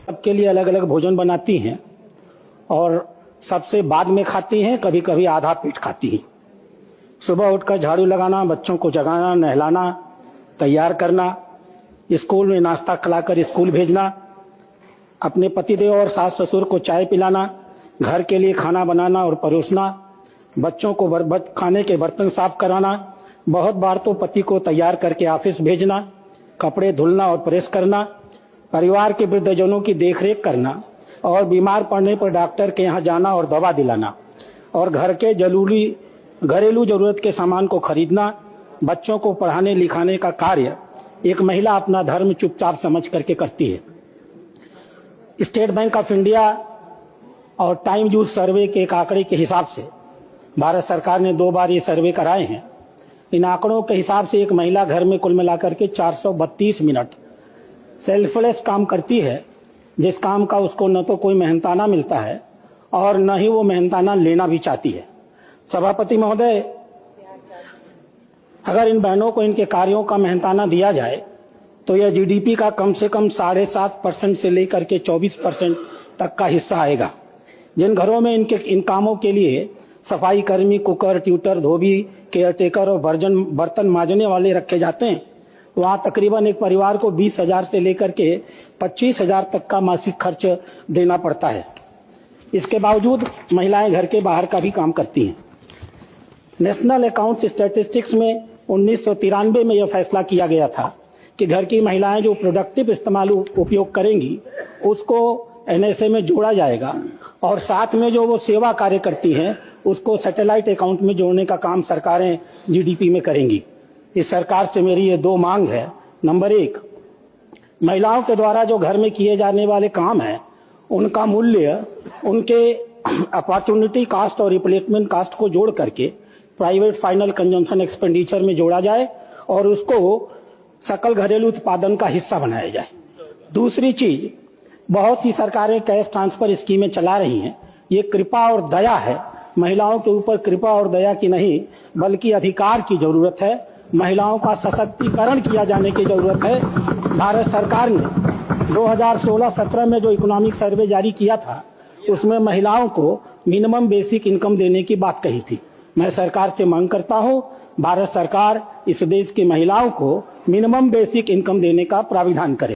सबके लिए अलग अलग भोजन बनाती हैं और सबसे बाद में खाती हैं, कभी कभी आधा पेट खाती हैं। सुबह उठकर झाड़ू लगाना, बच्चों को जगाना, नहलाना, तैयार करना, स्कूल में नाश्ता खिलाकर स्कूल भेजना, अपने पतिदेव और सास ससुर को चाय पिलाना, घर के लिए खाना बनाना और परोसना, बच्चों को खाने के बर्तन साफ कराना, बहुत बार तो पति को तैयार करके ऑफिस भेजना, कपड़े धुलना और प्रेस करना, परिवार के वृद्धजनों की देखरेख करना और बीमार पड़ने पर डॉक्टर के यहाँ जाना और दवा दिलाना और घर के घरेलू जरूरत के सामान को खरीदना, बच्चों को पढ़ाने लिखाने का कार्य एक महिला अपना धर्म चुपचाप समझ करके करती है। स्टेट बैंक ऑफ इंडिया और टाइम यूज सर्वे के एक आंकड़े के हिसाब से भारत सरकार ने 2 बार ये सर्वे कराए हैं। इन आंकड़ों के हिसाब से एक महिला घर में कुल मिलाकर के 432 मिनट सेल्फलेस काम करती है, जिस काम का उसको न तो कोई मेहनताना मिलता है और न ही वो मेहनताना लेना भी चाहती है। सभापति महोदय, अगर इन बहनों को इनके कार्यों का मेहनताना दिया जाए तो यह जीडीपी का कम से कम 7.5% से लेकर के 24% तक का हिस्सा आएगा। जिन घरों में इन कामों के लिए सफाई कर्मी, कुकर, ट्यूटर, धोबी, केयरटेकर और बर्तन मांजने वाले रखे जाते हैं, वहाँ तकरीबन एक परिवार को 20,000 से लेकर के 25,000 तक का मासिक खर्च देना पड़ता है। इसके बावजूद महिलाएं घर के बाहर का भी काम करती हैं। नेशनल अकाउंट्स स्टैटिस्टिक्स में 1993 में यह फैसला किया गया था कि घर की महिलाएं जो प्रोडक्टिव इस्तेमाल उपयोग करेंगी उसको एनएसए में जोड़ा जाएगा और साथ में जो वो सेवा कार्य करती हैं उसको सैटेलाइट अकाउंट में जोड़ने का काम सरकारें जीडीपी में करेंगी। इस सरकार से मेरी ये 2 मांग है। नंबर 1, महिलाओं के द्वारा जो घर में किए जाने वाले काम हैं उनका मूल्य उनके अपॉर्चुनिटी कास्ट और रिप्लेसमेंट कास्ट को जोड़ करके प्राइवेट फाइनल कंजम्पशन एक्सपेंडिचर में जोड़ा जाए और उसको सकल घरेलू उत्पादन का हिस्सा बनाया जाए। दूसरी चीज, बहुत सी सरकारें कैश ट्रांसफर स्कीमें चला रही हैं। ये कृपा और दया है, महिलाओं के ऊपर कृपा और दया की नहीं बल्कि अधिकार की जरूरत है। महिलाओं का सशक्तिकरण किया जाने की जरूरत है। भारत सरकार ने 2016-17 में जो इकोनॉमिक सर्वे जारी किया था उसमें महिलाओं को मिनिमम बेसिक इनकम देने की बात कही थी। मैं सरकार से मांग करता हूं, भारत सरकार इस देश की महिलाओं को मिनिमम बेसिक इनकम देने का प्राविधान करे।